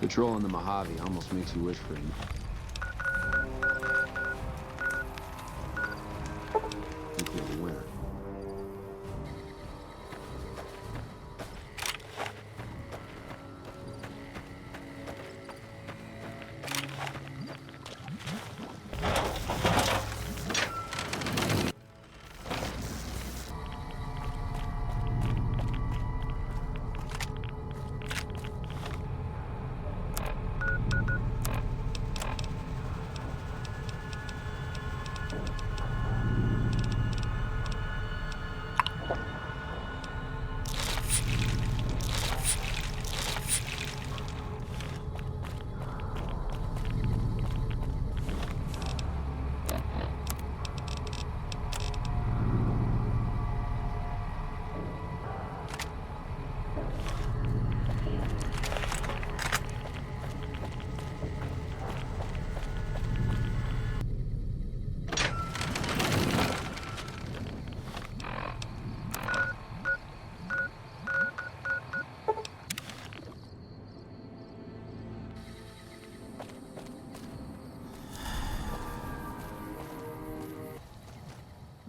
Patrolling the Mojave almost makes you wish for it. Think we're the winner.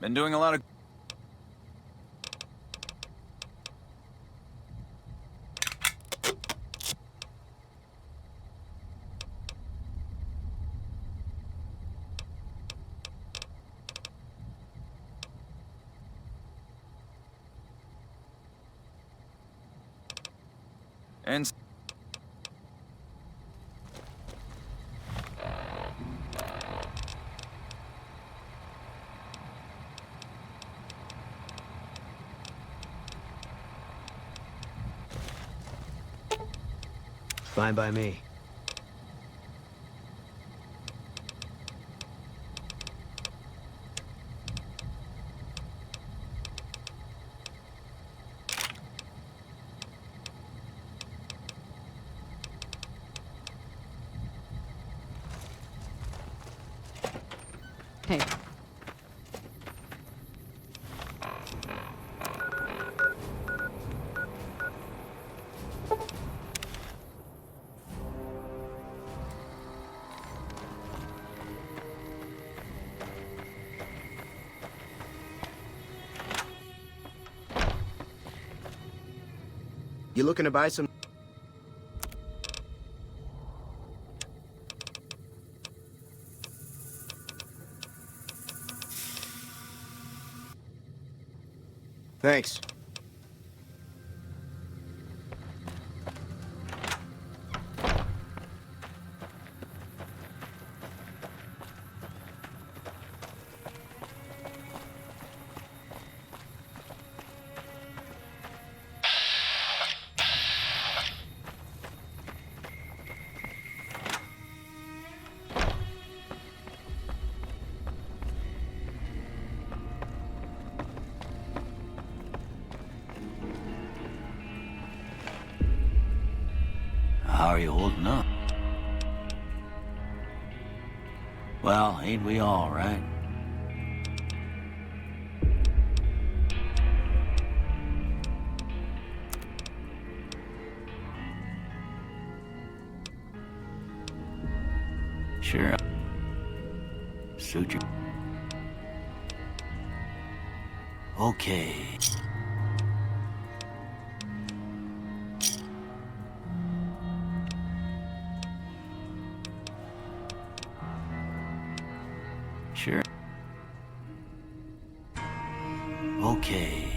Been doing a lot of... And... Fine by me. Hey. You looking to buy some? Thanks. How are you holding up? Well, ain't we all, right? Sure. Suit you. Okay. Sure. Okay.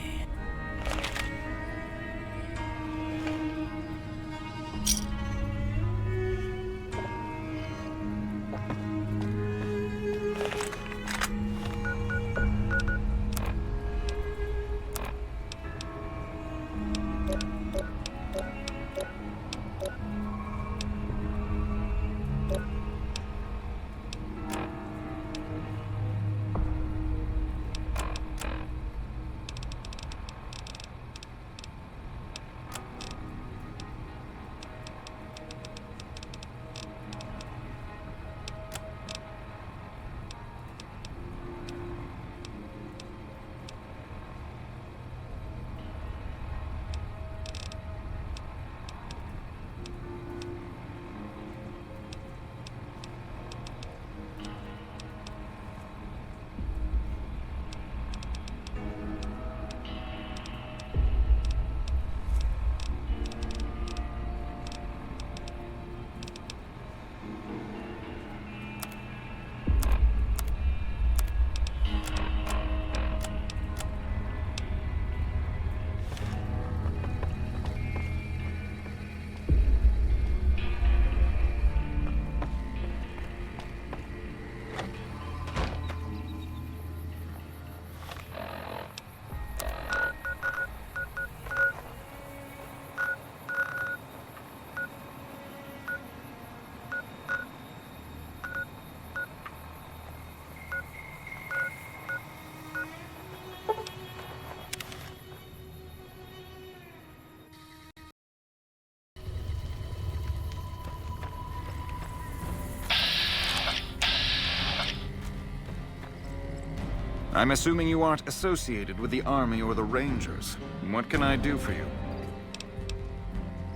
I'm assuming you aren't associated with the Army or the Rangers. What can I do for you?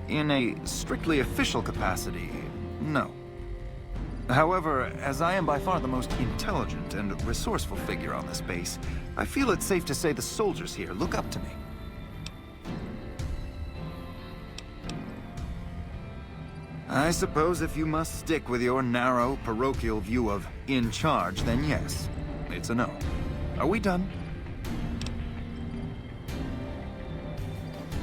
In a strictly official capacity, no. However, as I am by far the most intelligent and resourceful figure on this base, I feel it's safe to say the soldiers here look up to me. I suppose if you must stick with your narrow, parochial view of in charge, then yes, it's a no. Are we done?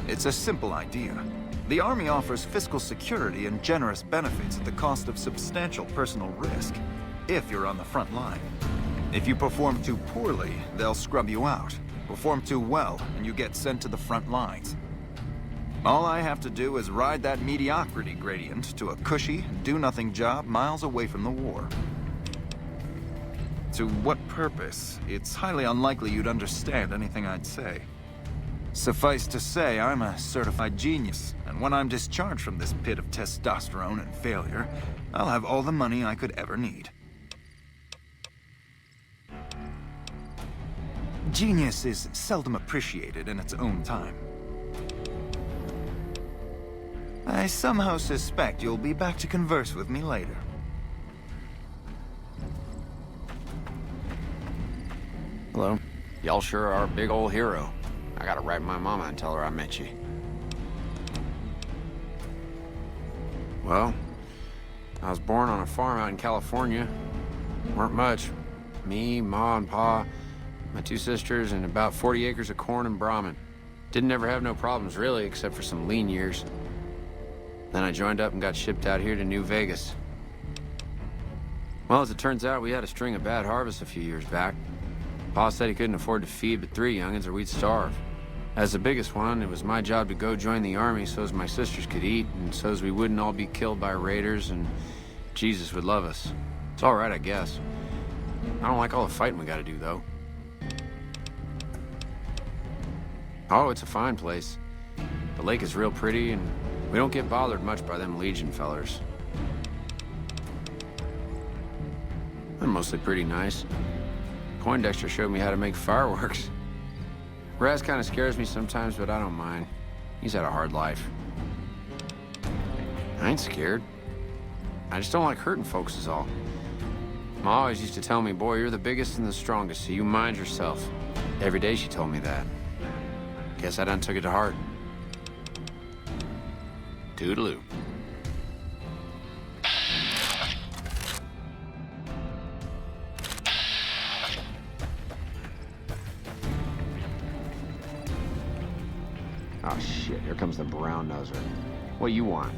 It's a simple idea. The Army offers fiscal security and generous benefits at the cost of substantial personal risk, if you're on the front line. If you perform too poorly, they'll scrub you out. Perform too well, and you get sent to the front lines. All I have to do is ride that mediocrity gradient to a cushy, do-nothing job miles away from the war. To what purpose? It's highly unlikely you'd understand anything I'd say. Suffice to say, I'm a certified genius, and when I'm discharged from this pit of testosterone and failure, I'll have all the money I could ever need. Genius is seldom appreciated in its own time. I somehow suspect you'll be back to converse with me later. Hello. Y'all sure are a big old hero. I gotta write my mama and tell her I met you. Well, I was born on a farm out in California. Weren't much. Me, Ma, and Pa, my 2 sisters, and about 40 acres of corn and Brahmin. Didn't ever have no problems, really, except for some lean years. Then I joined up and got shipped out here to New Vegas. Well, as it turns out, we had a string of bad harvests a few years back. Pa said he couldn't afford to feed but 3 youngins or we'd starve. As the biggest one, it was my job to go join the Army so's my sisters could eat and so's we wouldn't all be killed by raiders and Jesus would love us. It's all right, I guess. I don't like all the fighting we gotta do, though. Oh, it's a fine place. The lake is real pretty and we don't get bothered much by them Legion fellers. They're mostly pretty nice. Poindexter showed me how to make fireworks. Raz kind of scares me sometimes, but I don't mind. He's had a hard life. I ain't scared. I just don't like hurting folks is all. Ma always used to tell me, boy, you're the biggest and the strongest, so you mind yourself. Every day she told me that. Guess I done took it to heart. Toodaloo. Oh shit, here comes the brown noser. What do you want?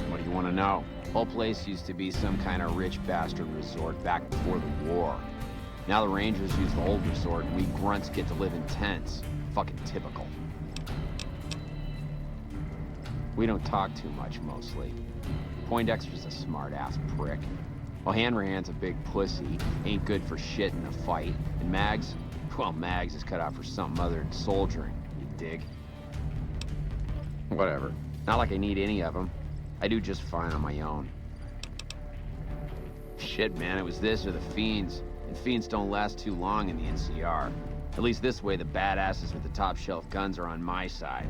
What do you want to know? Whole place used to be some kind of rich bastard resort back before the war. Now the Rangers use the old resort and we grunts get to live in tents. Fucking typical. We don't talk too much, mostly. Poindexter's a smart-ass prick. While Hanrahan's a big pussy, ain't good for shit in a fight. And Mags? Well, Mags is cut out for something other than soldiering, you dig? Whatever. Not like I need any of them. I do just fine on my own. Shit, man, it was this or the Fiends. And Fiends don't last too long in the NCR. At least this way the badasses with the top-shelf guns are on my side.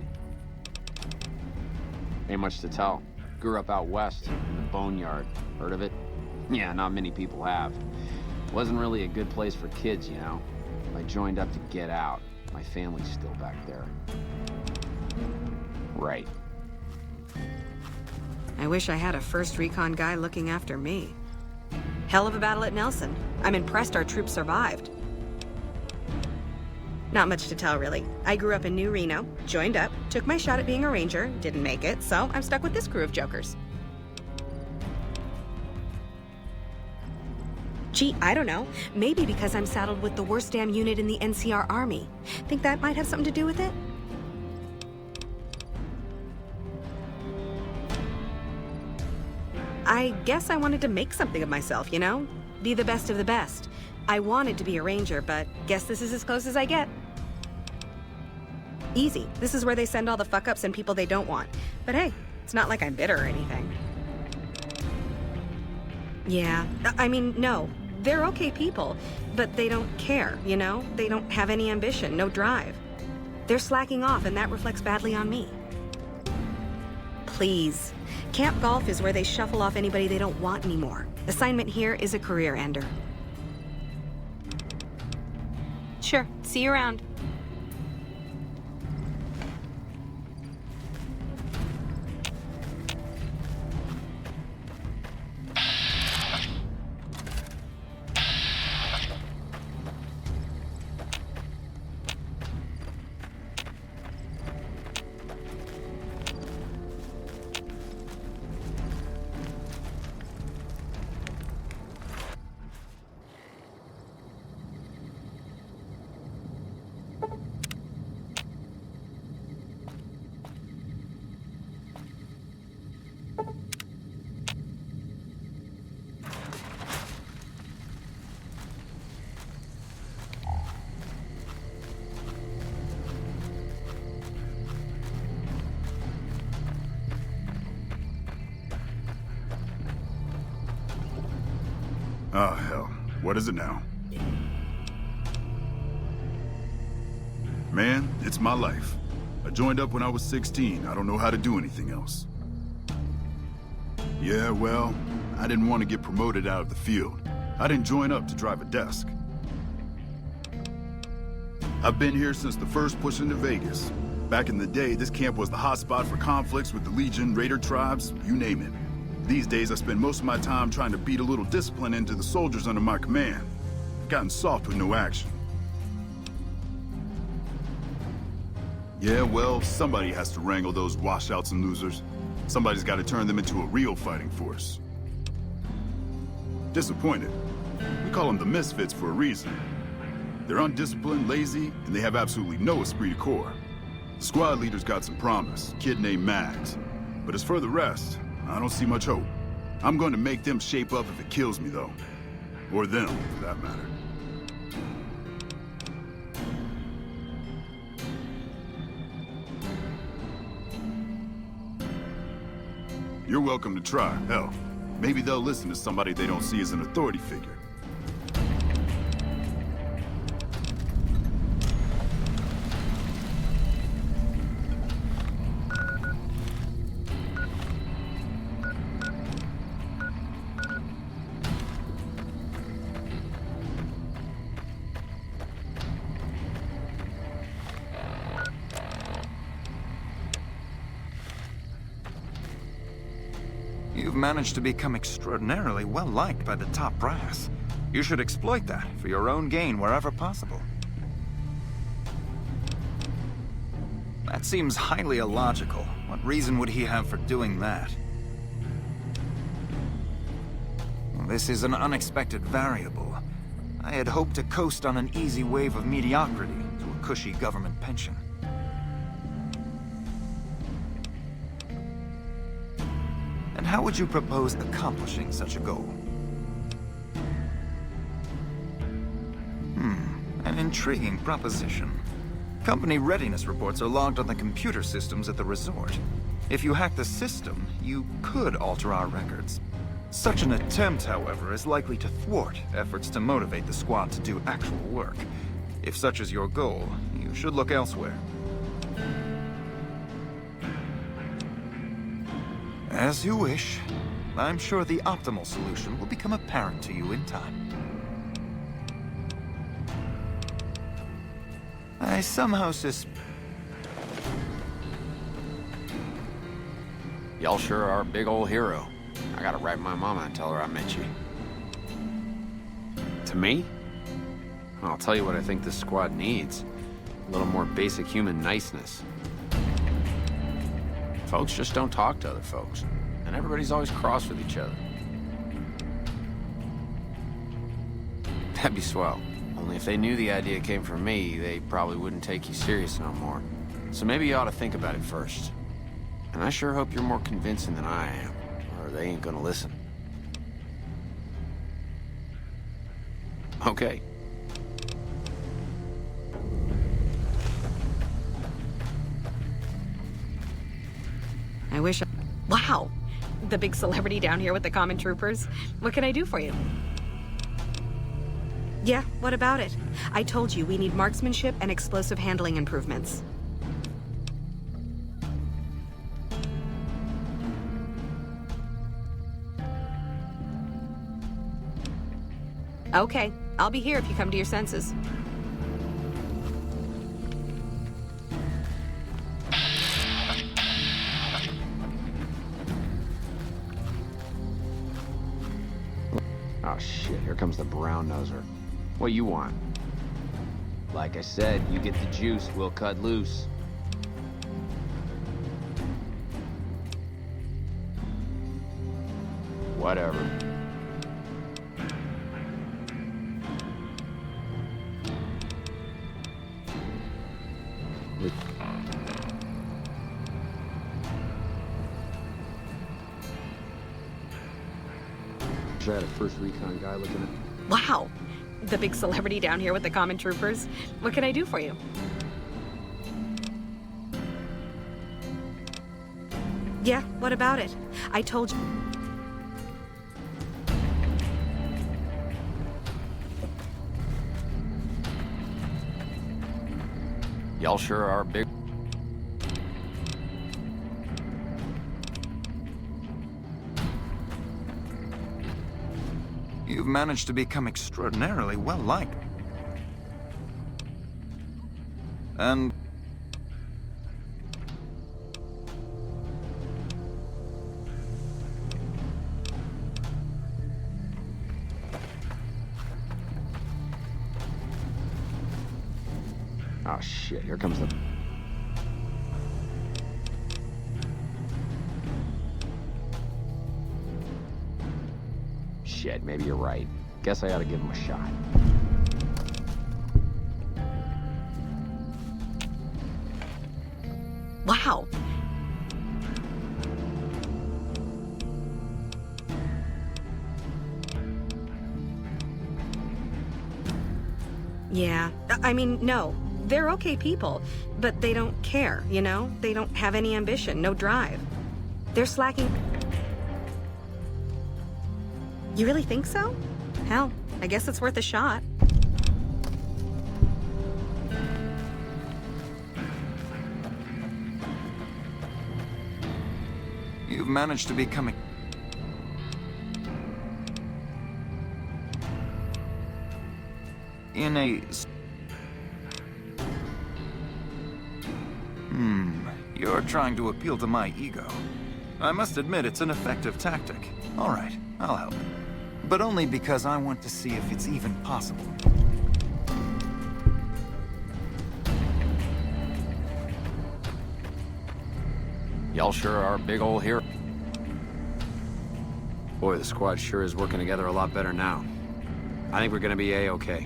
Ain't much to tell. Grew up out west, in the Boneyard. Heard of it? Yeah, not many people have. Wasn't really a good place for kids, you know. I joined up to get out. My family's still back there. Right. I wish I had a first recon guy looking after me. Hell of a battle at Nelson. I'm impressed our troops survived. Not much to tell, really. I grew up in New Reno, joined up, took my shot at being a ranger, didn't make it, so I'm stuck with this crew of jokers. Gee, I don't know. Maybe because I'm saddled with the worst damn unit in the NCR Army. Think that might have something to do with it? I guess I wanted to make something of myself, you know? Be the best of the best. I wanted to be a ranger, but guess this is as close as I get. Easy. This is where they send all the fuck-ups and people they don't want. But hey, it's not like I'm bitter or anything. Yeah, I mean, no. They're okay people, but they don't care, you know? They don't have any ambition, no drive. They're slacking off, and that reflects badly on me. Please. Camp Golf is where they shuffle off anybody they don't want anymore. Assignment here is a career ender. Sure. See you around. Oh, hell. What is it now? Man, it's my life. I joined up when I was 16. I don't know how to do anything else. Yeah, well, I didn't want to get promoted out of the field. I didn't join up to drive a desk. I've been here since the first push into Vegas. Back in the day, this camp was the hotspot for conflicts with the Legion, Raider tribes, you name it. These days, I spend most of my time trying to beat a little discipline into the soldiers under my command. I've gotten soft with no action. Yeah, well, somebody has to wrangle those washouts and losers. Somebody's got to turn them into a real fighting force. Disappointed. We call them the Misfits for a reason. They're undisciplined, lazy, and they have absolutely no esprit de corps. The squad leader's got some promise, kid named Mags. But as for the rest, I don't see much hope. I'm going to make them shape up if it kills me, though. Or them, for that matter. You're welcome to try. Hell, maybe they'll listen to somebody they don't see as an authority figure. You've managed to become extraordinarily well-liked by the top brass. You should exploit that for your own gain wherever possible. That seems highly illogical. What reason would he have for doing that? This is an unexpected variable. I had hoped to coast on an easy wave of mediocrity to a cushy government pension. And how would you propose accomplishing such a goal? An intriguing proposition. Company readiness reports are logged on the computer systems at the resort. If you hack the system, you could alter our records. Such an attempt, however, is likely to thwart efforts to motivate the squad to do actual work. If such is your goal, you should look elsewhere. As you wish. I'm sure the optimal solution will become apparent to you in time. I somehow Y'all sure are a big old hero. I gotta write my mama and tell her I met you. To me? I'll tell you what I think this squad needs. A little more basic human niceness. Folks just don't talk to other folks, and everybody's always cross with each other. That'd be swell. Only if they knew the idea came from me, they probably wouldn't take you serious no more. So maybe you ought to think about it first. And I sure hope you're more convincing than I am, or they ain't gonna listen. Okay. I wish Wow! The big celebrity down here with the common troopers. What can I do for you? Yeah, what about it? I told you we need marksmanship and explosive handling improvements. Okay, I'll be here if you come to your senses. Oh shit, here comes the brown noser. What you want? Like I said, you get the juice, we'll cut loose. Whatever. I had a first recon guy looking at. Wow! The big celebrity down here with the common troopers. What can I do for you? Yeah, what about it? I told you. Y'all sure are big. You've managed to become extraordinarily well-liked. And... Oh shit, here comes the... Shit, maybe you're right. Guess I ought to give him a shot. Wow! Yeah, I mean, no. They're okay people, but they don't care, you know? They don't have any ambition, no drive. They're slacking... You really think so? Hell, I guess it's worth a shot. You've managed to become... in a... You're trying to appeal to my ego. I must admit it's an effective tactic. All right, I'll help. But only because I want to see if it's even possible. Y'all sure are a big ol' hero. Boy, the squad sure is working together a lot better now. I think we're gonna be A-okay.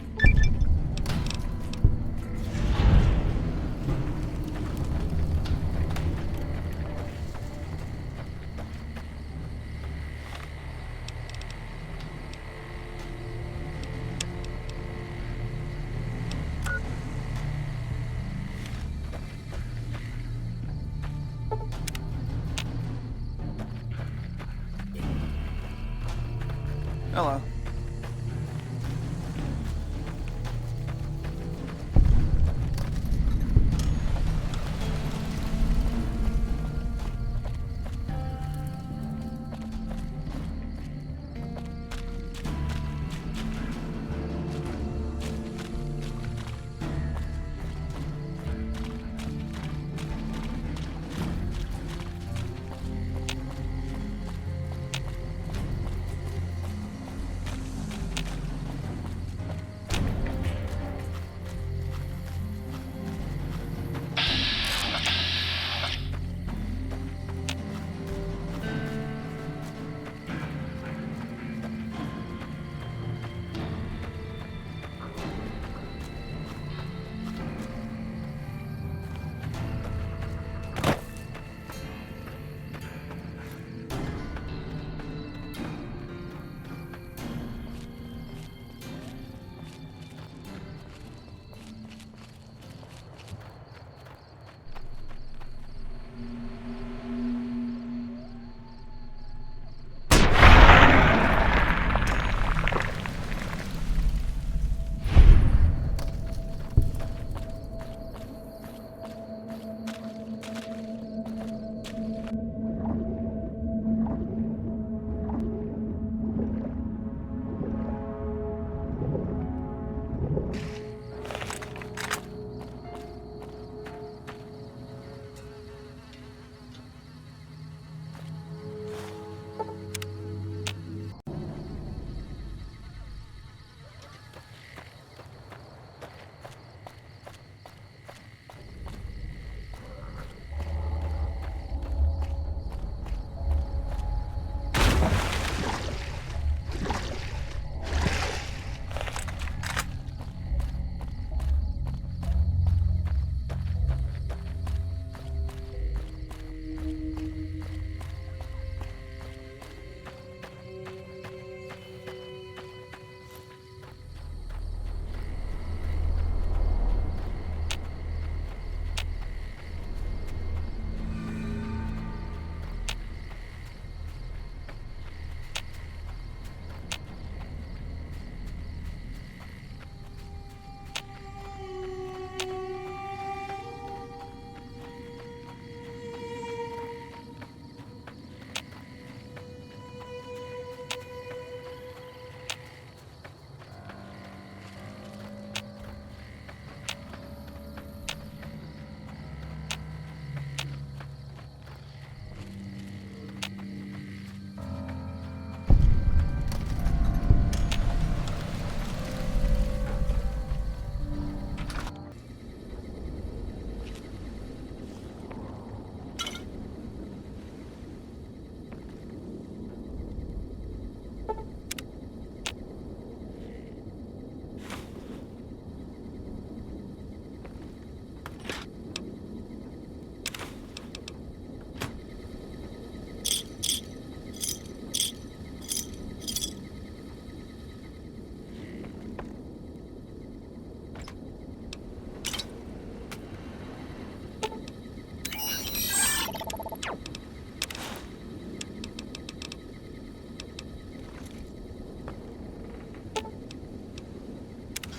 Hello.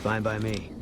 Fine by me.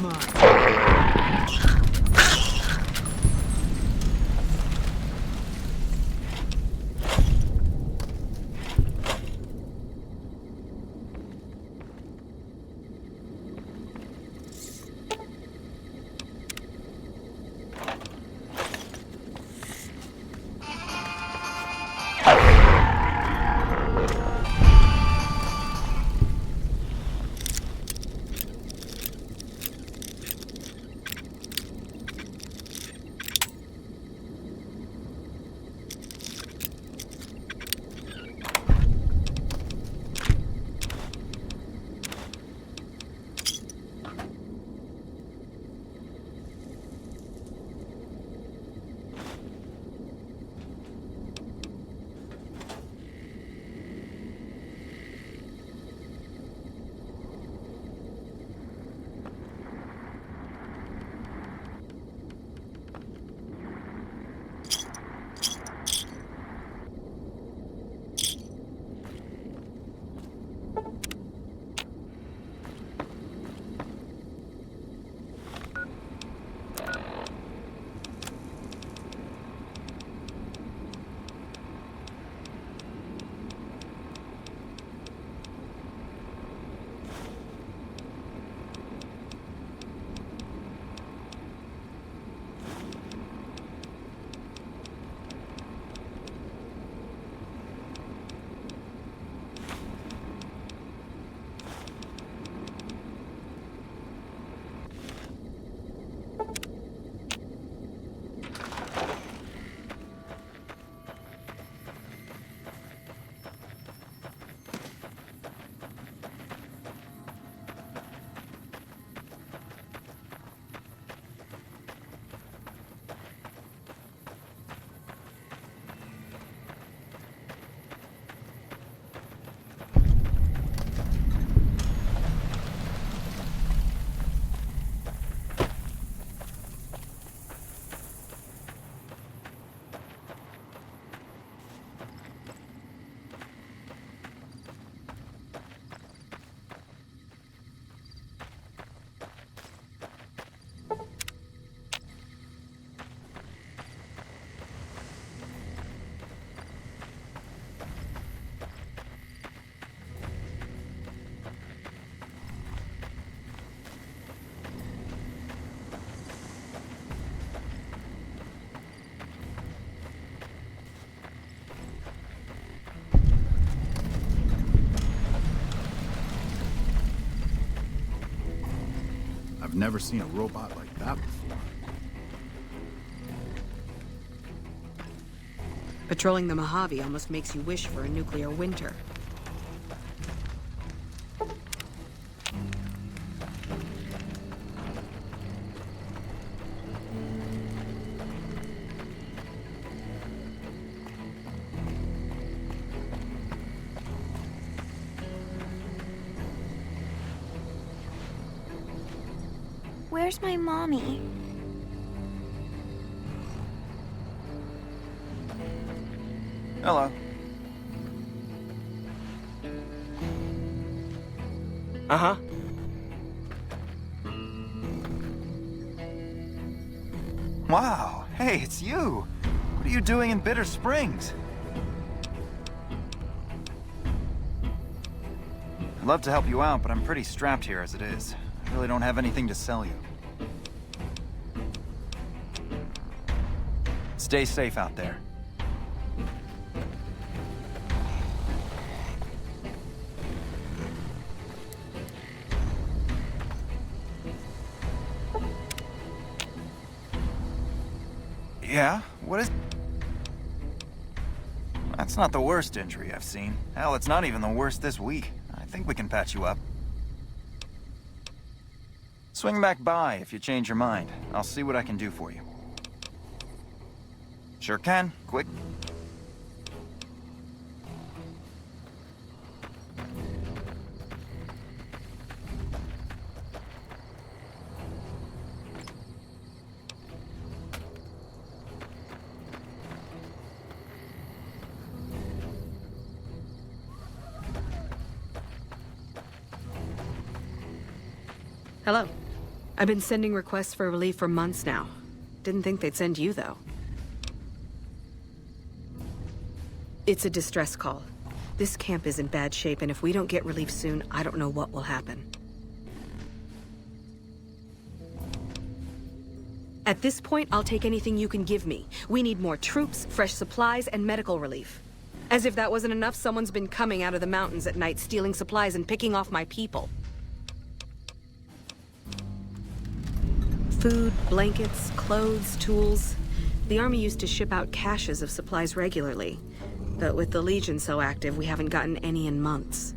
Come on. I've never seen a robot like that before. Patrolling the Mojave almost makes you wish for a nuclear winter. Where's my mommy? Hello. Uh-huh. Wow, hey, it's you. What are you doing in Bitter Springs? I'd love to help you out, but I'm pretty strapped here as it is. I really don't have anything to sell you. Stay safe out there. Yeah? What is... That's not the worst injury I've seen. Hell, it's not even the worst this week. I think we can patch you up. Swing back by if you change your mind. I'll see what I can do for you. Sure can. Quick. Hello. I've been sending requests for relief for months now. Didn't think they'd send you, though. It's a distress call. This camp is in bad shape, and if we don't get relief soon, I don't know what will happen. At this point, I'll take anything you can give me. We need more troops, fresh supplies, and medical relief. As if that wasn't enough, someone's been coming out of the mountains at night, stealing supplies and picking off my people. Food, blankets, clothes, tools. The army used to ship out caches of supplies regularly. But with the Legion so active, we haven't gotten any in months.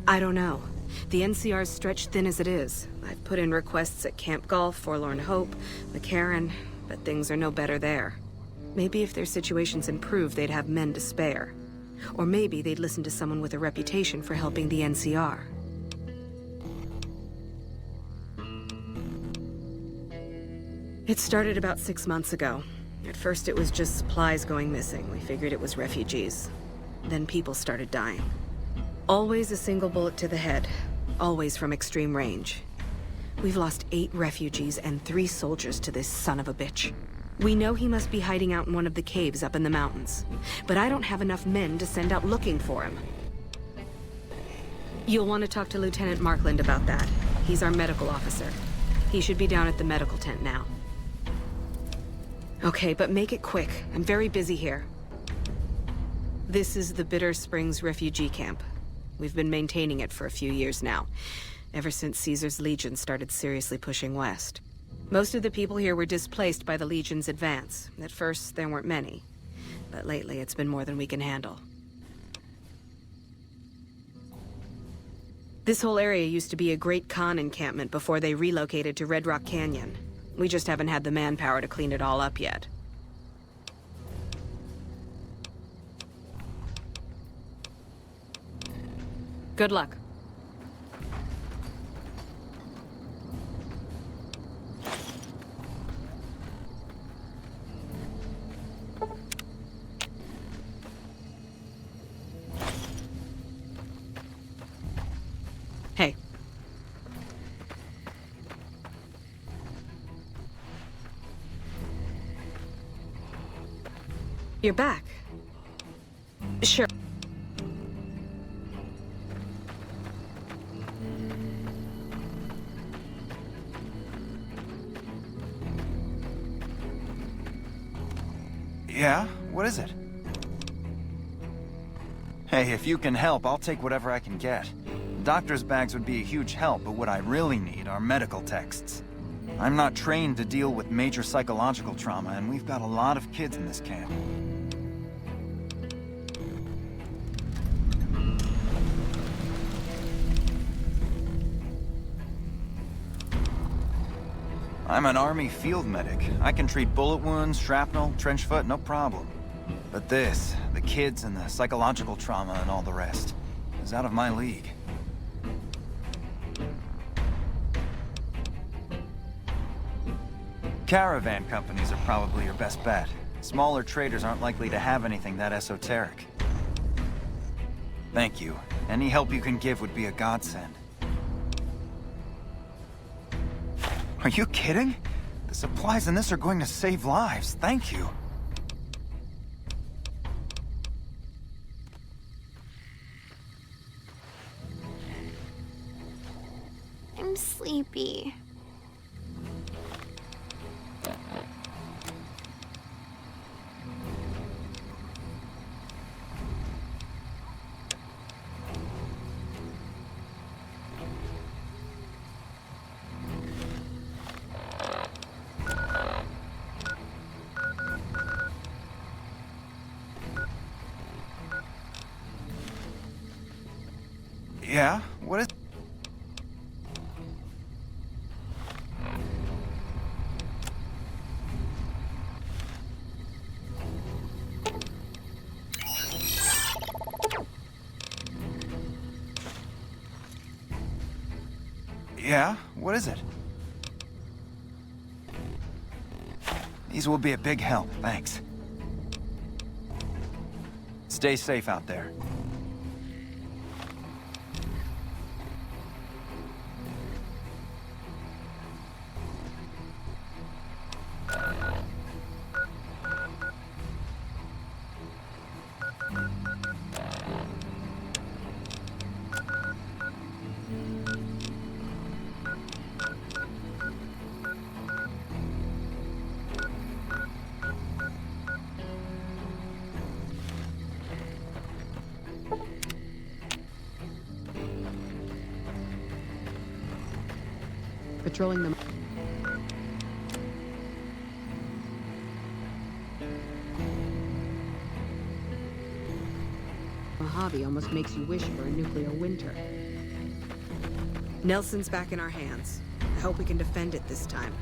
I don't know. The NCR's stretched thin as it is. I've put in requests at Camp Golf, Forlorn Hope, McCarran, but things are no better there. Maybe if their situations improved, they'd have men to spare. Or maybe they'd listen to someone with a reputation for helping the NCR. It started about 6 months ago. At first it was just supplies going missing. We figured it was refugees. Then people started dying. Always a single bullet to the head. Always from extreme range. We've lost 8 refugees and 3 soldiers to this son of a bitch. We know he must be hiding out in one of the caves up in the mountains. But I don't have enough men to send out looking for him. You'll want to talk to Lieutenant Markland about that. He's our medical officer. He should be down at the medical tent now. Okay, but make it quick. I'm very busy here. This is the Bitter Springs refugee camp. We've been maintaining it for a few years now, ever since Caesar's Legion started seriously pushing west. Most of the people here were displaced by the Legion's advance. At first, there weren't many, but lately it's been more than we can handle. This whole area used to be a Great Khan encampment before they relocated to Red Rock Canyon. We just haven't had the manpower to clean it all up yet. Good luck. Hey. You're back. Sure. Yeah? What is it? Hey, if you can help, I'll take whatever I can get. Doctor's bags would be a huge help, but what I really need are medical texts. I'm not trained to deal with major psychological trauma, and we've got a lot of kids in this camp. I'm an Army field medic. I can treat bullet wounds, shrapnel, trench foot, no problem. But this, the kids and the psychological trauma and all the rest, is out of my league. Caravan companies are probably your best bet. Smaller traders aren't likely to have anything that esoteric. Thank you. Any help you can give would be a godsend. Are you kidding? The supplies in this are going to save lives. Thank you. I'm sleepy. Yeah? What is... Yeah? What is it? These will be a big help, thanks. Stay safe out there. Patrolling the... Mojave almost makes you wish for a nuclear winter. Nelson's back in our hands. I hope we can defend it this time.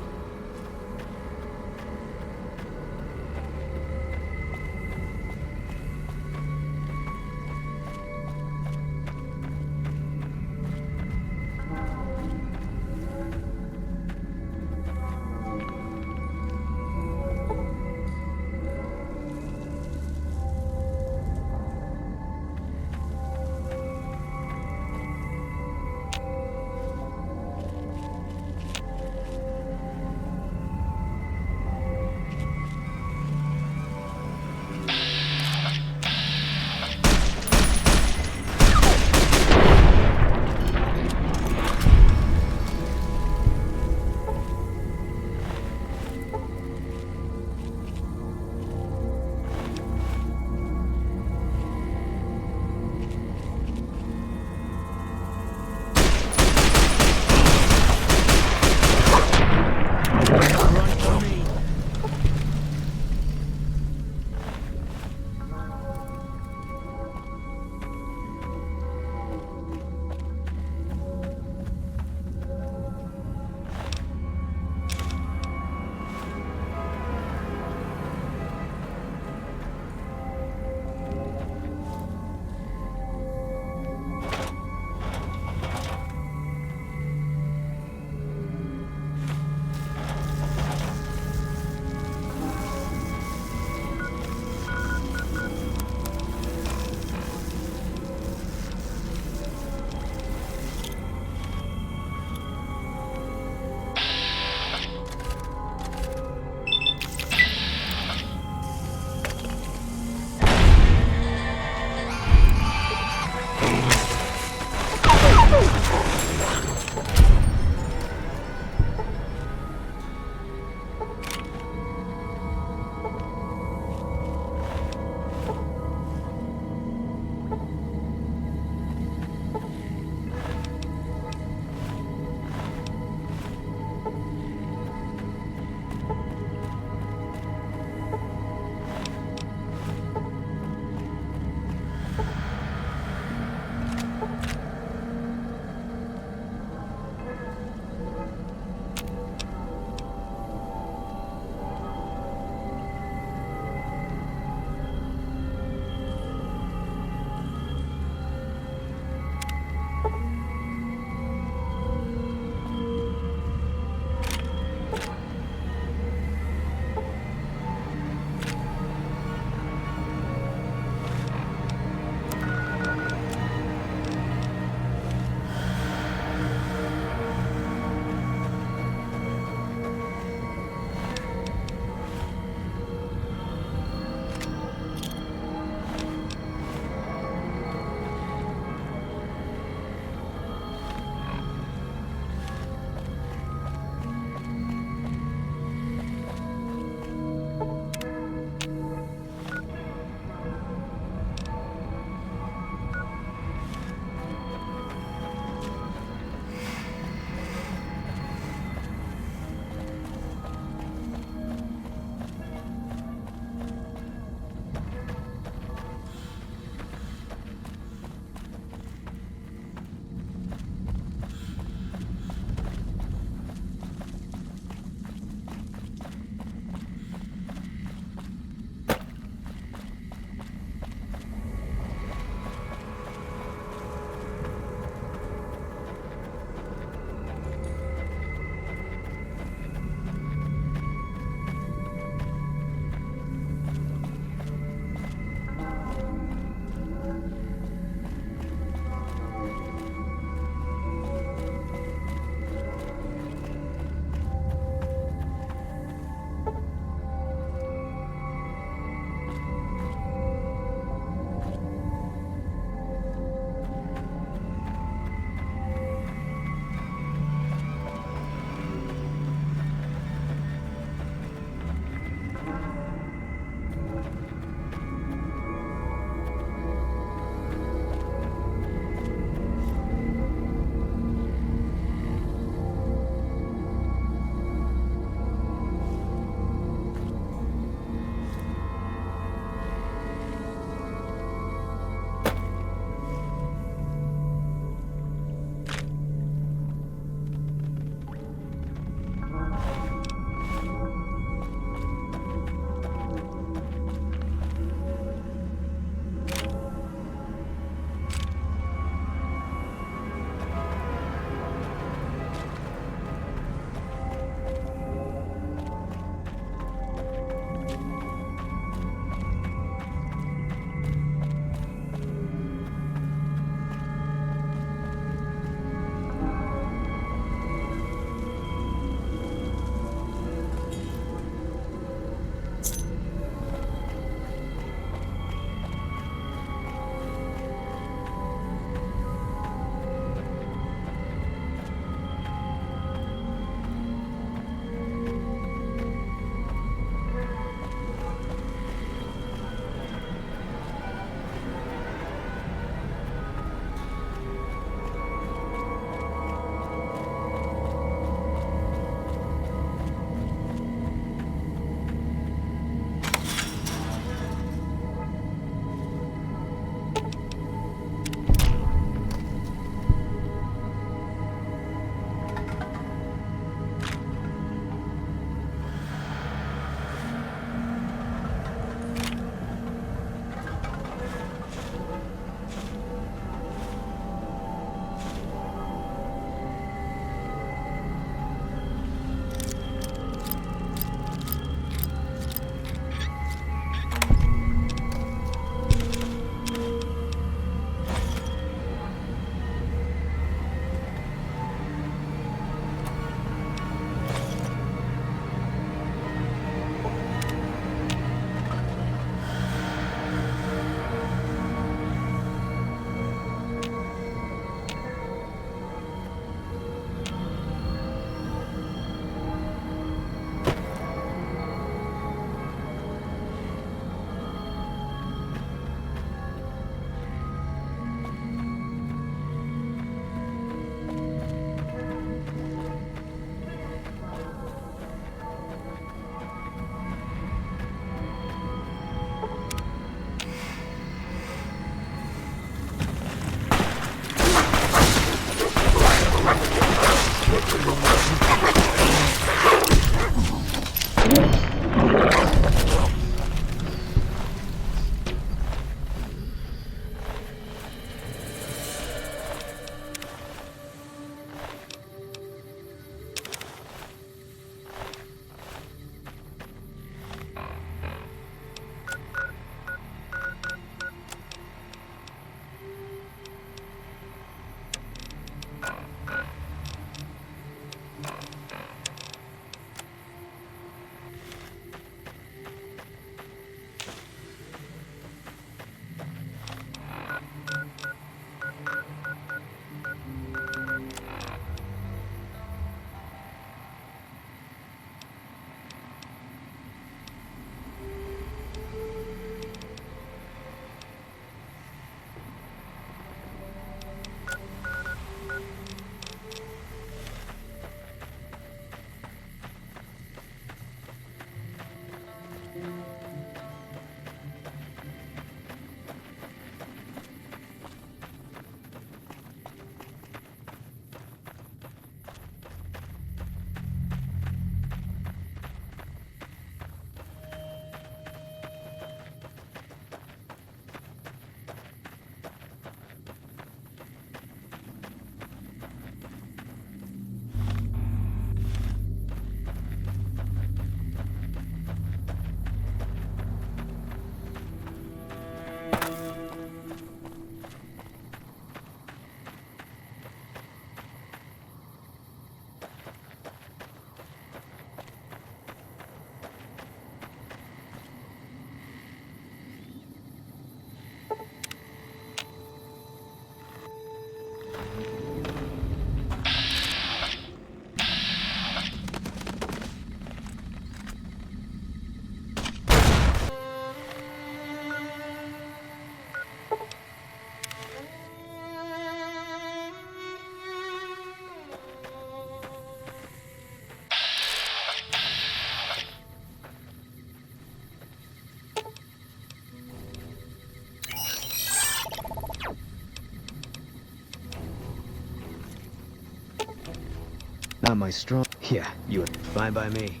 Not my strong... Yeah, you... Fine by me.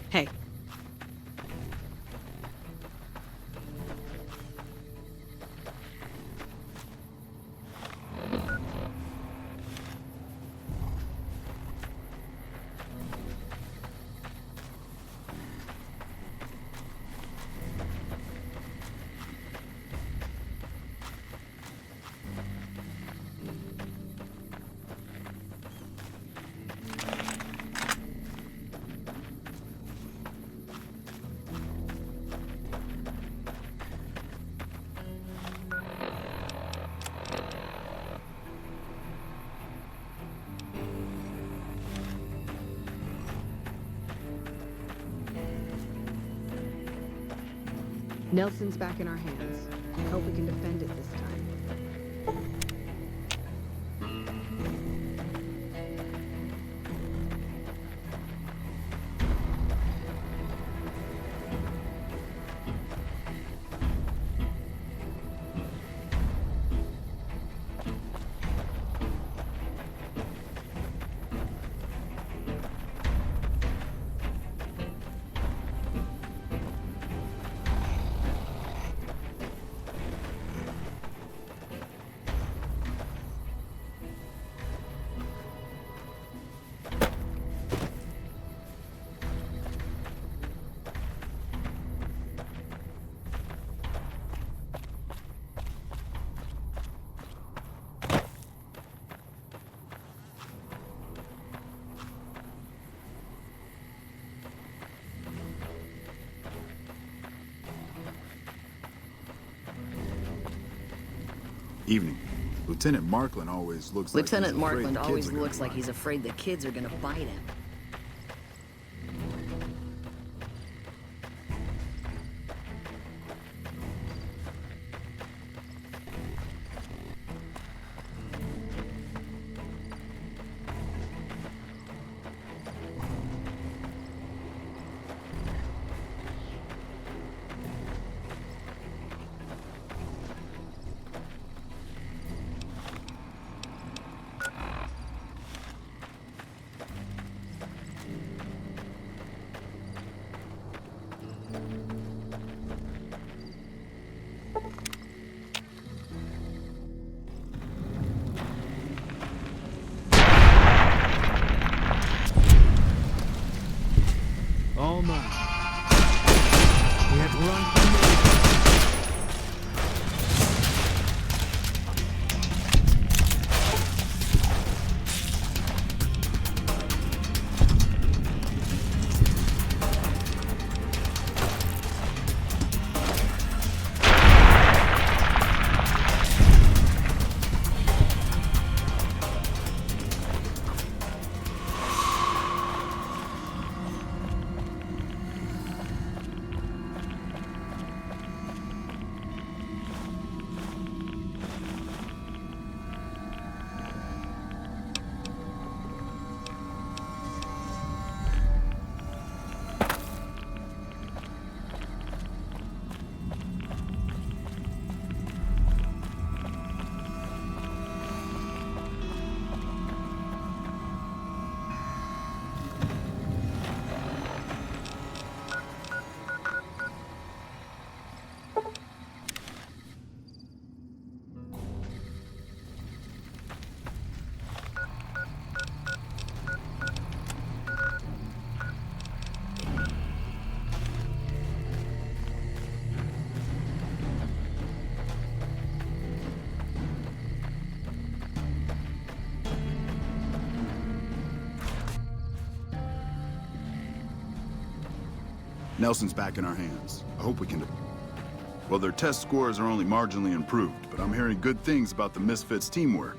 Hey. Nelson's back in our hands. I hope we can defend it this time. Evening. Lieutenant Markland always looks like Lieutenant he's afraid Markland the kids always are gonna looks like run. he's afraid the kids are gonna bite him. Nelson's back in our hands. I hope we can... Well, their test scores are only marginally improved, but I'm hearing good things about the Misfits' teamwork.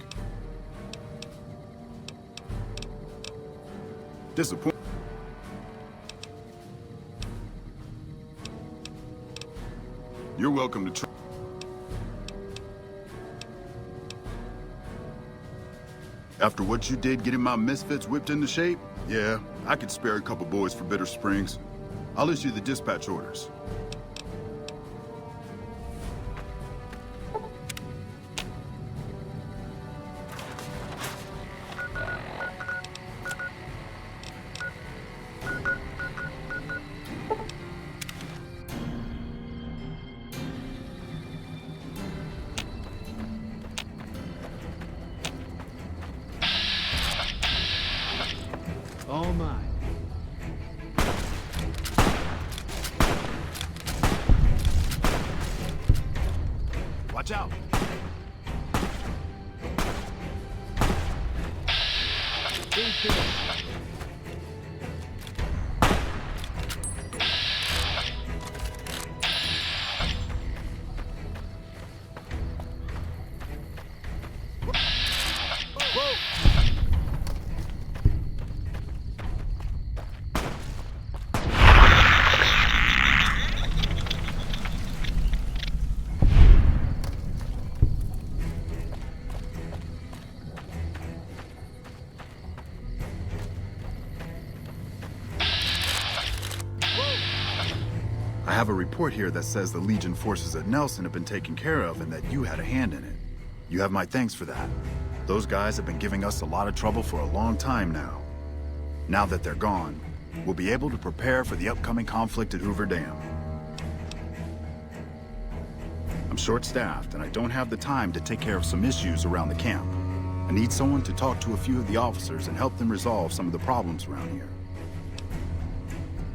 Disappointing. You're welcome to try. After what you did getting my Misfits whipped into shape, yeah, I could spare a couple boys for Bitter Springs. I'll issue the dispatch orders. Oh my. Watch out! I have a report here that says the Legion forces at Nelson have been taken care of and that you had a hand in it. You have my thanks for that. Those guys have been giving us a lot of trouble for a long time now. Now that they're gone, we'll be able to prepare for the upcoming conflict at Hoover Dam. I'm short-staffed and I don't have the time to take care of some issues around the camp. I need someone to talk to a few of the officers and help them resolve some of the problems around here.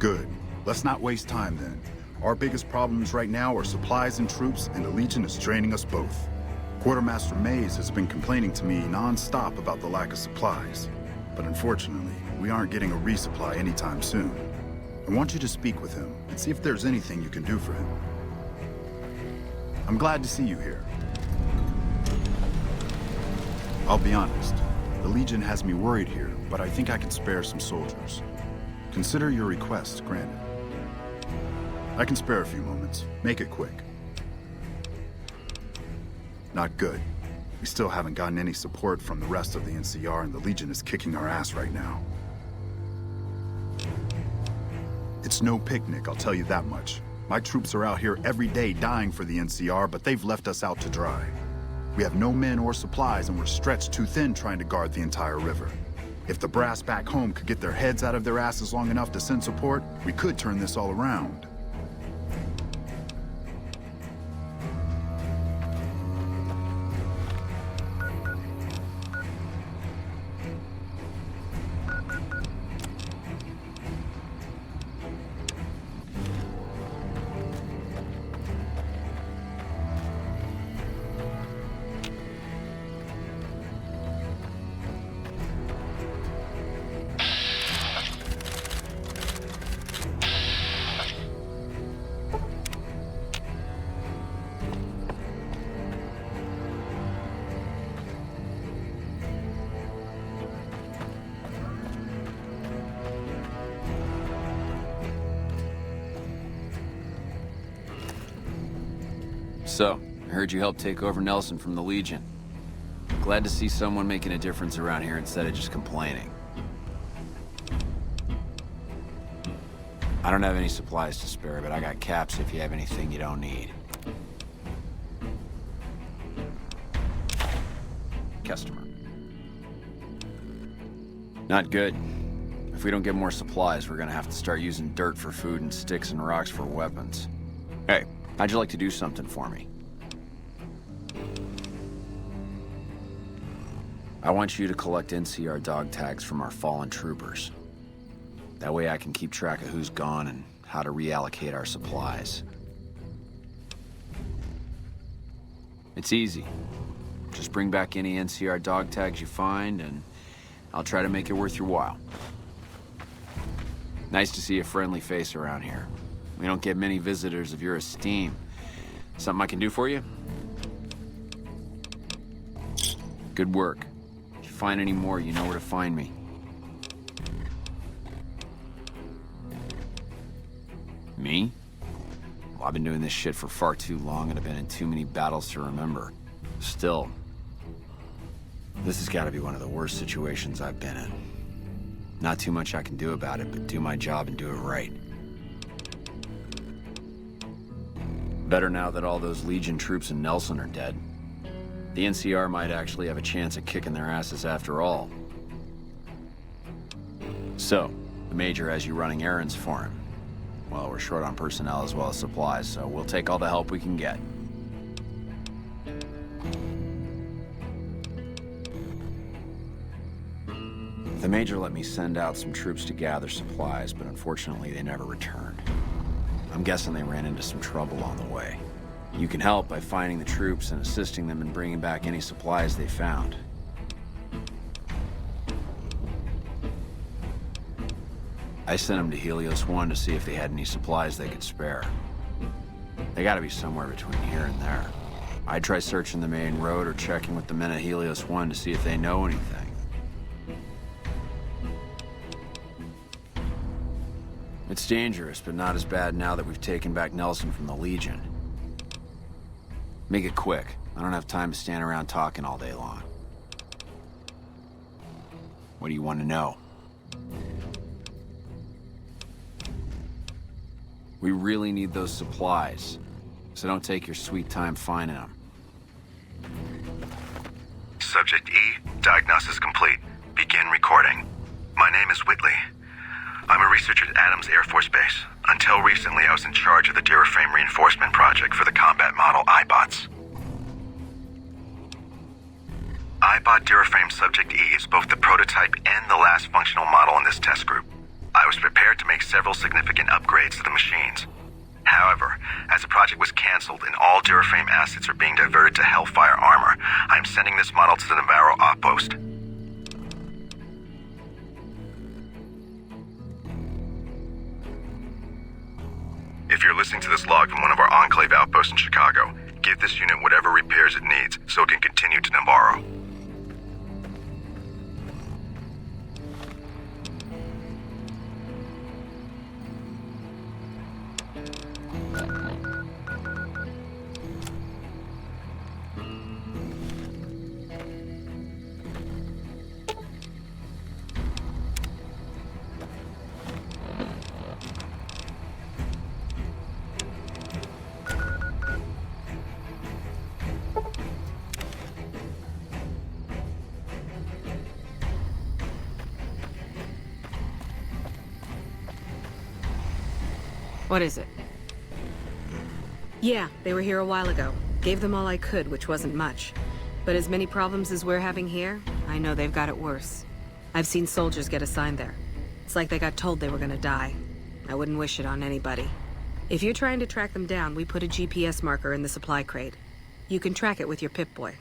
Good. Let's not waste time then. Our biggest problems right now are supplies and troops, and the Legion is draining us both. Quartermaster Mays has been complaining to me non-stop about the lack of supplies. But unfortunately, we aren't getting a resupply anytime soon. I want you to speak with him and see if there's anything you can do for him. I'm glad to see you here. I'll be honest, the Legion has me worried here, but I think I can spare some soldiers. Consider your request granted. I can spare a few moments. Make it quick. Not good. We still haven't gotten any support from the rest of the NCR, and the Legion is kicking our ass right now. It's no picnic, I'll tell you that much. My troops are out here every day dying for the NCR, but they've left us out to dry. We have no men or supplies, and we're stretched too thin trying to guard the entire river. If the brass back home could get their heads out of their asses long enough to send support, we could turn this all around. So, I heard you helped take over Nelson from the Legion. Glad to see someone making a difference around here instead of just complaining. I don't have any supplies to spare, but I got caps if you have anything you don't need. Customer. Not good. If we don't get more supplies, we're gonna have to start using dirt for food and sticks and rocks for weapons. Hey, how'd you like to do something for me? I want you to collect NCR dog tags from our fallen troopers. That way I can keep track of who's gone and how to reallocate our supplies. It's easy. Just bring back any NCR dog tags you find, and I'll try to make it worth your while. Nice to see a friendly face around here. We don't get many visitors of your esteem. Something I can do for you? Good work. If you find any more, you know where to find me. Me? Well, I've been doing this shit for far too long and I've been in too many battles to remember. Still, this has got to be one of the worst situations I've been in. Not too much I can do about it, but do my job and do it right. Better now that all those Legion troops in Nelson are dead. The NCR might actually have a chance at kicking their asses after all. So, the Major has you running errands for him. Well, we're short on personnel as well as supplies, so we'll take all the help we can get. The Major let me send out some troops to gather supplies, but unfortunately they never returned. I'm guessing they ran into some trouble on the way. You can help by finding the troops and assisting them in bringing back any supplies they found. I sent them to HELIOS One to see if they had any supplies they could spare. They gotta be somewhere between here and there. I'd try searching the main road or checking with the men at HELIOS One to see if they know anything. It's dangerous, but not as bad now that we've taken back Nelson from the Legion. Make it quick. I don't have time to stand around talking all day long. What do you want to know? We really need those supplies, so don't take your sweet time finding them. Subject E, diagnosis complete. Begin recording. My name is Whitley. I'm a researcher at Adams Air Force Base. Until recently, I was in charge of the Duraframe reinforcement project for the combat model iBots. iBot Duraframe Subject E is both the prototype and the last functional model in this test group. I was prepared to make several significant upgrades to the machines. However, as the project was canceled and all Duraframe assets are being diverted to Hellfire armor, I'm sending this model to the Navarro outpost. If you're listening to this log from one of our Enclave outposts in Chicago, give this unit whatever repairs it needs so it can continue to Navarro. What is it? Yeah, they were here a while ago. Gave them all I could, which wasn't much. But as many problems as we're having here, I know they've got it worse. I've seen soldiers get assigned there. It's like they got told they were gonna die. I wouldn't wish it on anybody. If you're trying to track them down, we put a GPS marker in the supply crate. You can track it with your Pip-Boy.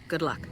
Good luck.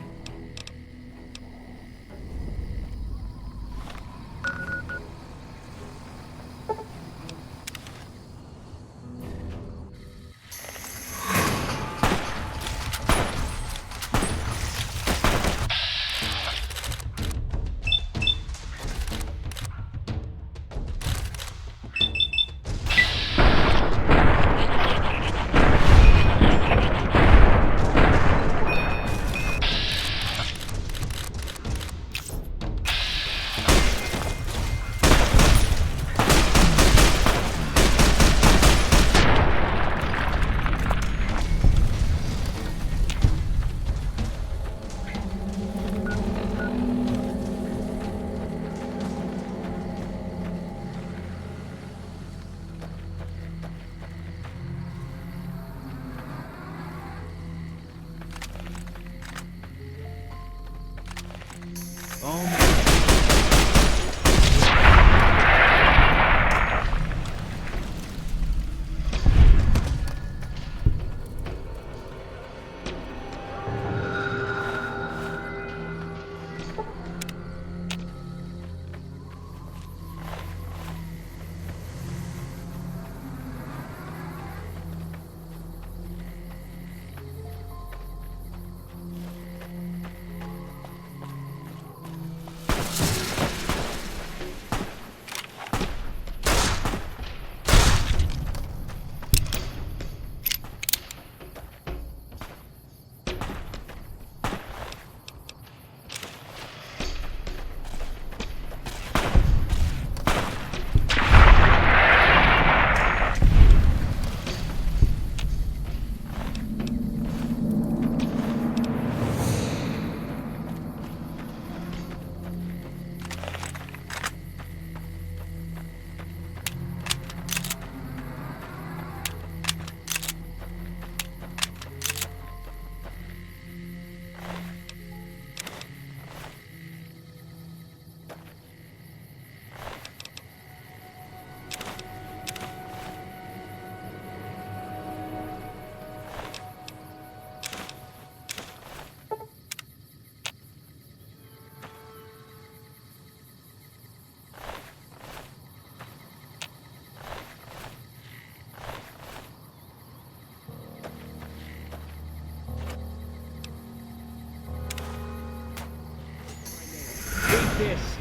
this.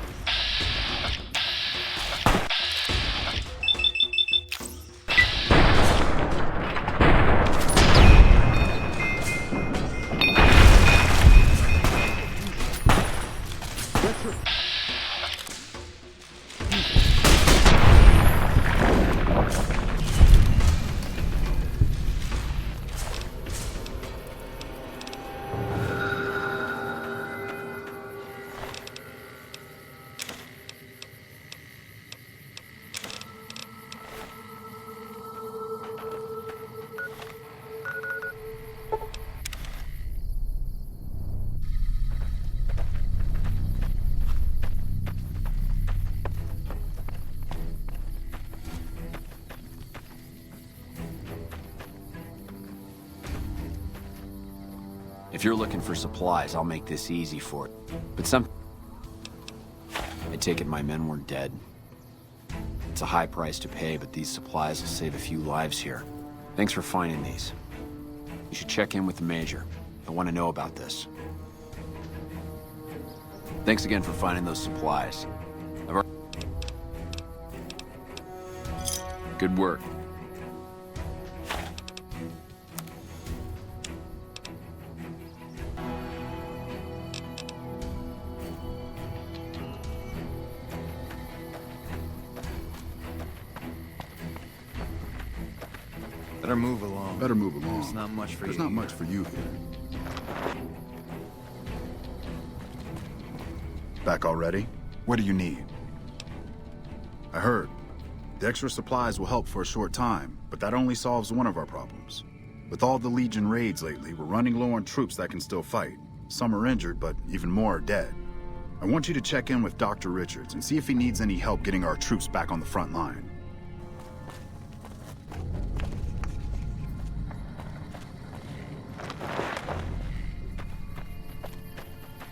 If you're looking for supplies, I'll make this easy for you. But I take it my men weren't dead. It's a high price to pay, but these supplies will save a few lives here. Thanks for finding these. You should check in with the Major. I want to know about this. Thanks again for finding those supplies. Good work. Better move along. Better move along. There's not much for There's you not here. much for you here. Back already? What do you need? I heard. The extra supplies will help for a short time, but that only solves one of our problems. With all the Legion raids lately, we're running low on troops that can still fight. Some are injured, but even more are dead. I want you to check in with Dr. Richards and see if he needs any help getting our troops back on the front line.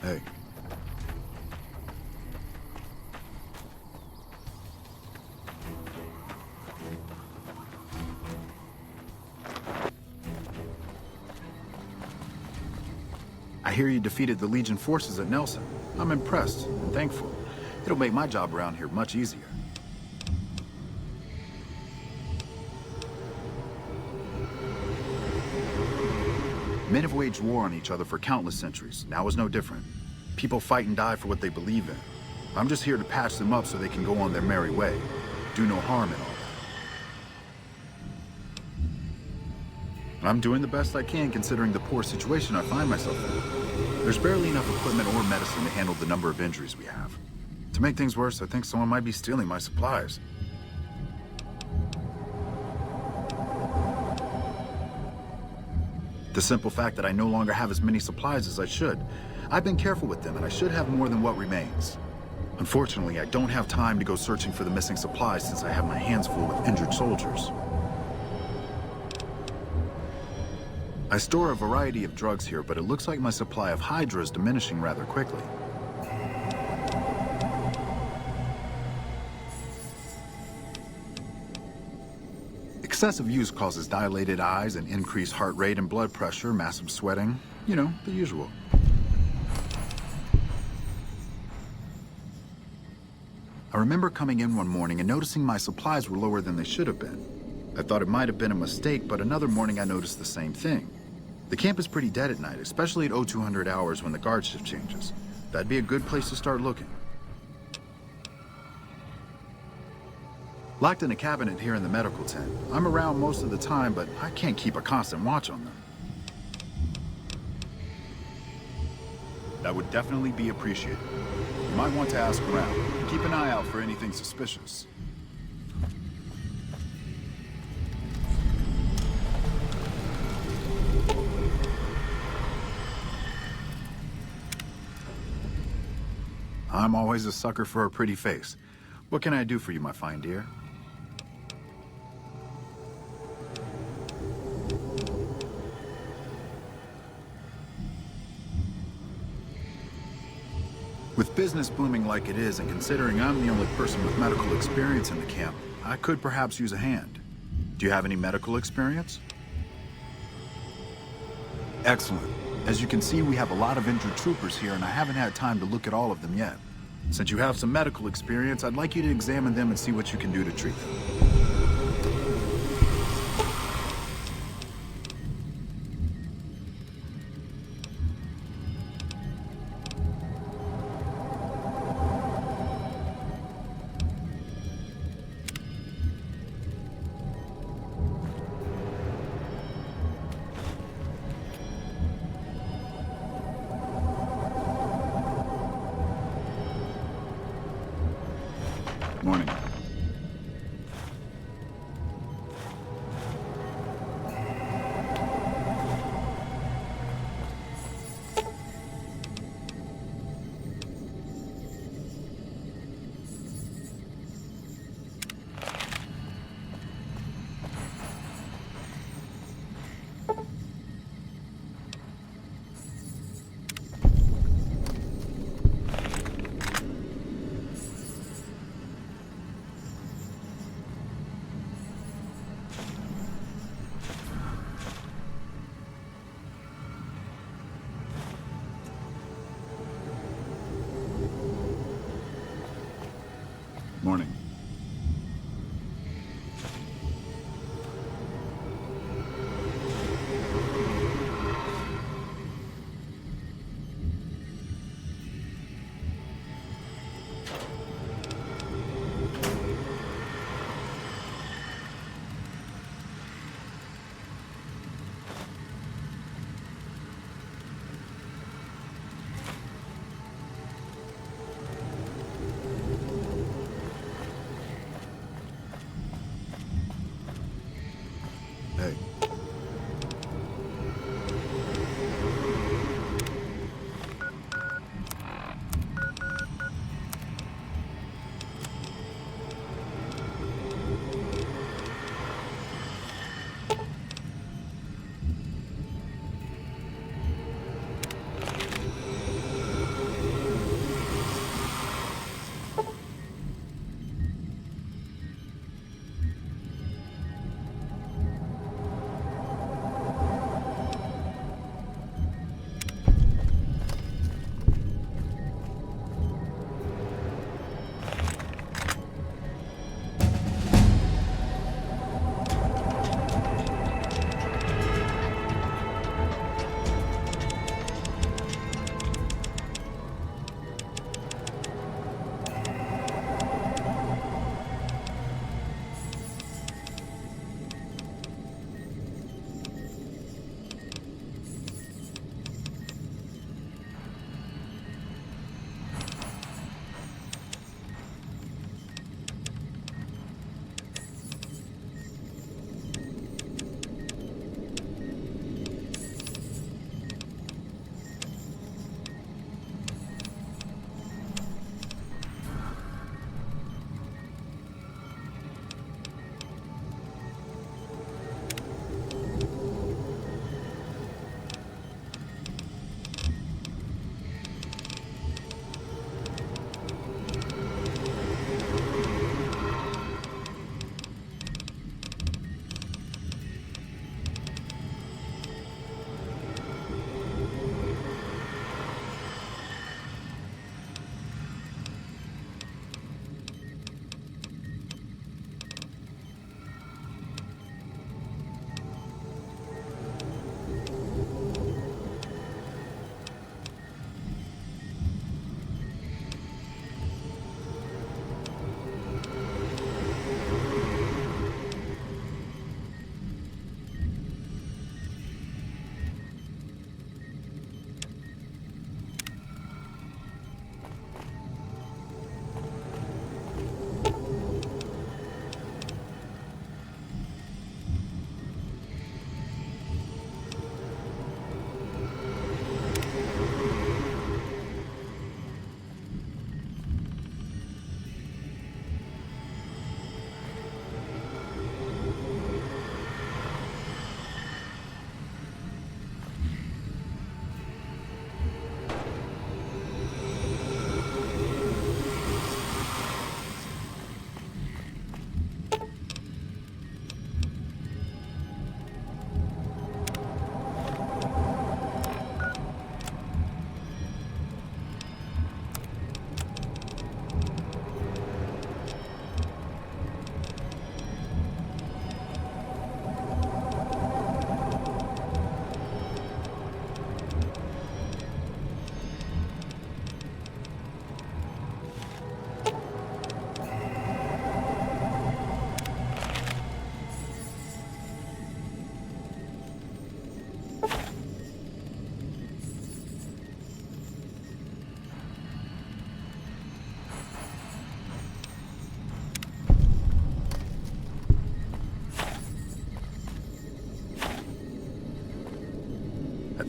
Hey. I hear you defeated the Legion forces at Nelson. I'm impressed and thankful. It'll make my job around here much easier. Men have waged war on each other for countless centuries. Now is no different. People fight and die for what they believe in. I'm just here to patch them up so they can go on their merry way. Do no harm in all that. I'm doing the best I can considering the poor situation I find myself in. There's barely enough equipment or medicine to handle the number of injuries we have. To make things worse, I think someone might be stealing my supplies. The simple fact that I no longer have as many supplies as I should. I've been careful with them, and I should have more than what remains. Unfortunately, I don't have time to go searching for the missing supplies since I have my hands full with injured soldiers. I store a variety of drugs here, but it looks like my supply of Hydra is diminishing rather quickly. Excessive use causes dilated eyes and increased heart rate and blood pressure, massive sweating. You know, the usual. I remember coming in one morning and noticing my supplies were lower than they should have been. I thought it might have been a mistake, but another morning I noticed the same thing. The camp is pretty dead at night, especially at 0200 hours when the guard shift changes. That'd be a good place to start looking. Locked in a cabinet here in the medical tent. I'm around most of the time, but I can't keep a constant watch on them. That would definitely be appreciated. You might want to ask around. Keep an eye out for anything suspicious. I'm always a sucker for a pretty face. What can I do for you, my fine dear? With business booming like it is, and considering I'm the only person with medical experience in the camp, I could perhaps use a hand. Do you have any medical experience? Excellent. As you can see, we have a lot of injured troopers here, and I haven't had time to look at all of them yet. Since you have some medical experience, I'd like you to examine them and see what you can do to treat them. Morning. Morning.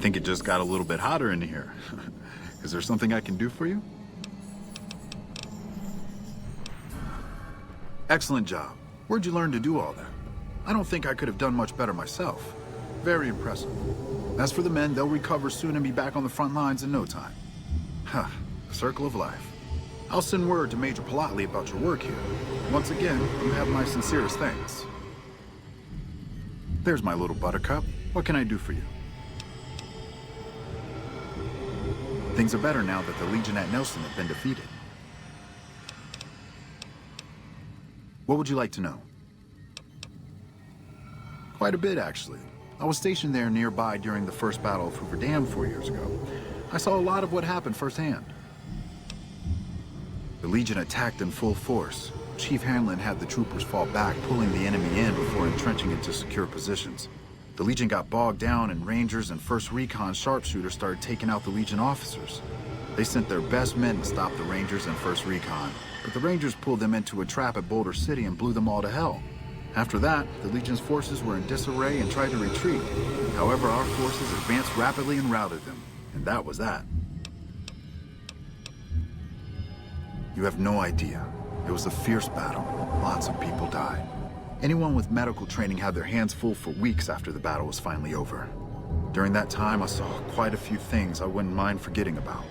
think it just got a little bit hotter in here. Is there something I can do for you? Excellent job. Where'd you learn to do all that? I don't think I could have done much better myself. Very impressive. As for the men, they'll recover soon and be back on the front lines in no time. Huh, circle of life. I'll send word to Major Politely about your work here. Once again, you have my sincerest thanks. There's my little buttercup. What can I do for you? Things are better now that the Legion at Nelson have been defeated. What would you like to know? Quite a bit, actually. I was stationed there nearby during the first Battle of Hoover Dam 4 years ago. I saw a lot of what happened firsthand. The Legion attacked in full force. Chief Hanlon had the troopers fall back, pulling the enemy in before entrenching into secure positions. The Legion got bogged down, and Rangers and 1st Recon sharpshooters started taking out the Legion officers. They sent their best men to stop the Rangers and 1st Recon, but the Rangers pulled them into a trap at Boulder City and blew them all to hell. After that, the Legion's forces were in disarray and tried to retreat. However, our forces advanced rapidly and routed them, and that was that. You have no idea. It was a fierce battle. Lots of people died. Anyone with medical training had their hands full for weeks after the battle was finally over. During that time, I saw quite a few things I wouldn't mind forgetting about.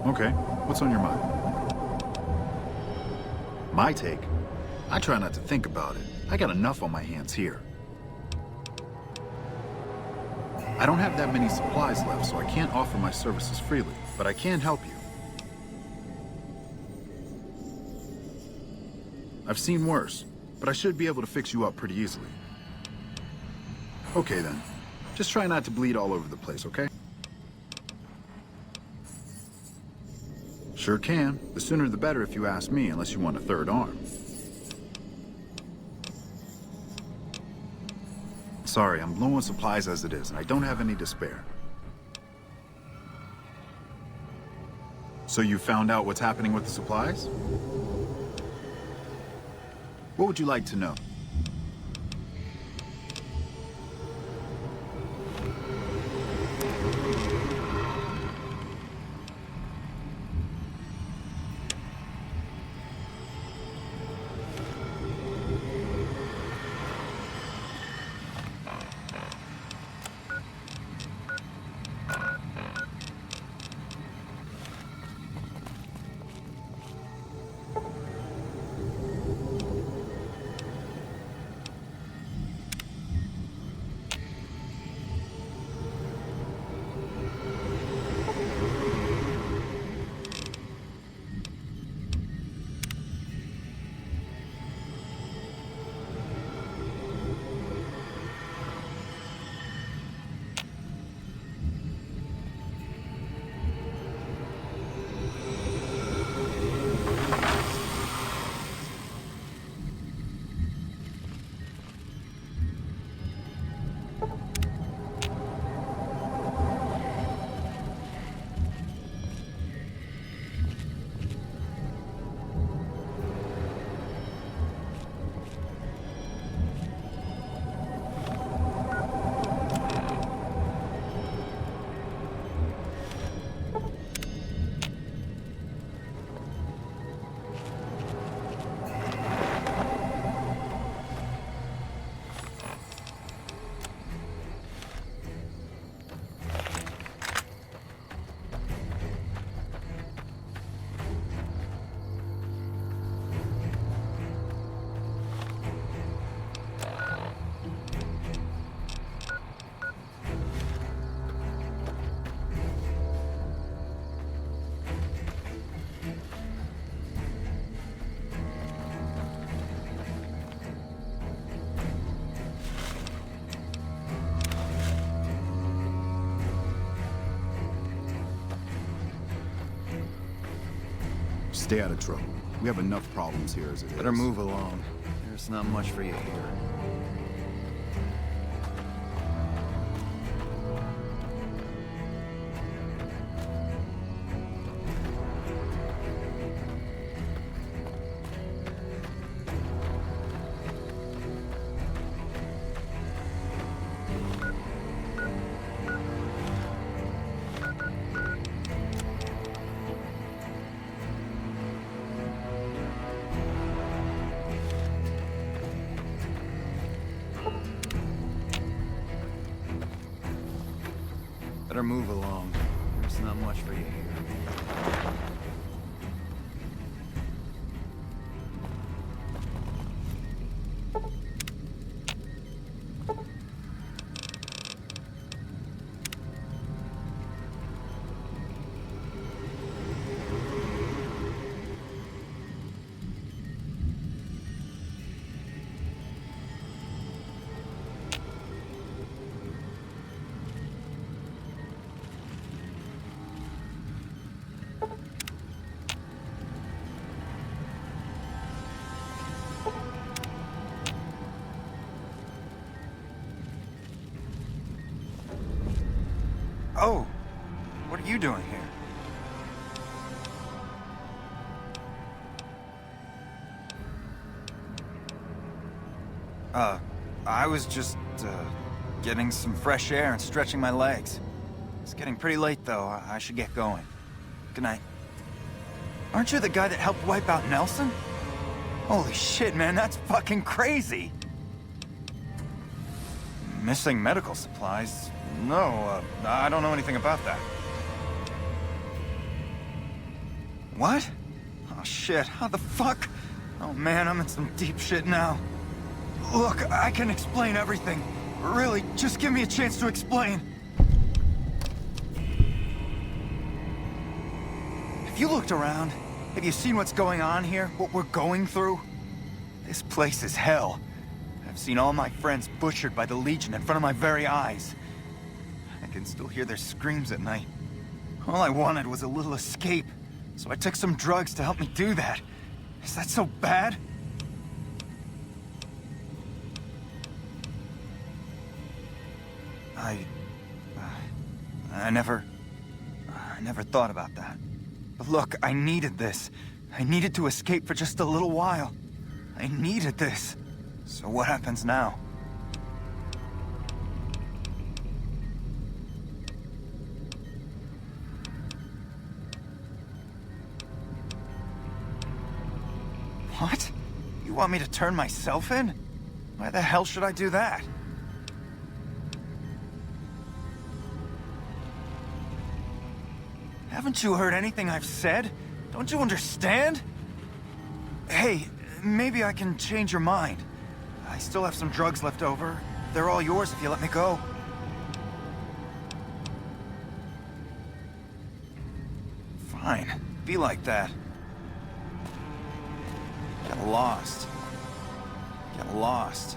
Okay, what's on your mind? My take? I try not to think about it. I got enough on my hands here. I don't have that many supplies left, so I can't offer my services freely, but I can help you. I've seen worse, but I should be able to fix you up pretty easily. Okay then. Just try not to bleed all over the place, okay? Sure can. The sooner the better if you ask me, unless you want a third arm. Sorry, I'm low on supplies as it is, and I don't have any to spare. So you found out what's happening with the supplies? What would you like to know? Stay out of trouble. We have enough problems here as it is. Better move along. There's not much for you here. Better move along. There's not much for you here. Oh, what are you doing here? I was just, getting some fresh air and stretching my legs. It's getting pretty late, though. I should get going. Good night. Aren't you the guy that helped wipe out Nelson? Holy shit, man, that's fucking crazy! Missing medical supplies? No, I don't know anything about that. What? Oh shit, how the fuck? Oh man, I'm in some deep shit now. Look, I can explain everything. Really, just give me a chance to explain. Have you looked around? Have you seen what's going on here? What we're going through? This place is hell. I've seen all my friends butchered by the Legion in front of my very eyes. I can still hear their screams at night. All I wanted was a little escape, so I took some drugs to help me do that. Is that so bad? I never thought about that. But look, I needed this. I needed to escape for just a little while. I needed this. So what happens now? What? You want me to turn myself in? Why the hell should I do that? Haven't you heard anything I've said? Don't you understand? Hey, maybe I can change your mind. I still have some drugs left over. They're all yours if you let me go. Fine. Be like that. Get lost. Get lost.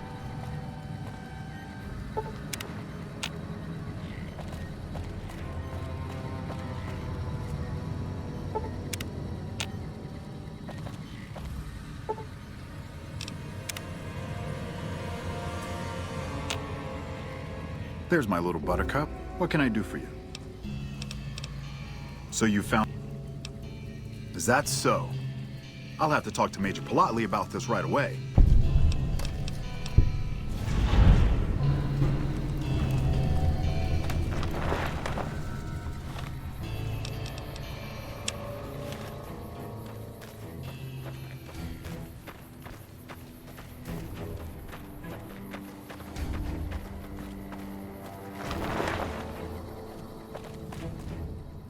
There's my little buttercup. What can I do for you? So you found... Is that so? I'll have to talk to Major Politely about this right away.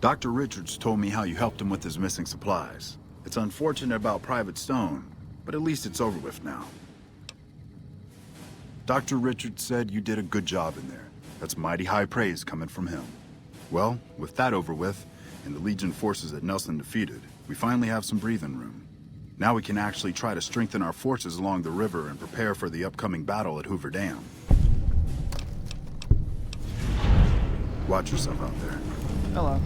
Dr. Richards told me how you helped him with his missing supplies. It's unfortunate about Private Stone, but at least it's over with now. Dr. Richards said you did a good job in there. That's mighty high praise coming from him. Well, with that over with, and the Legion forces that Nelson defeated, we finally have some breathing room. Now we can actually try to strengthen our forces along the river and prepare for the upcoming battle at Hoover Dam. Watch yourself out there. Hello.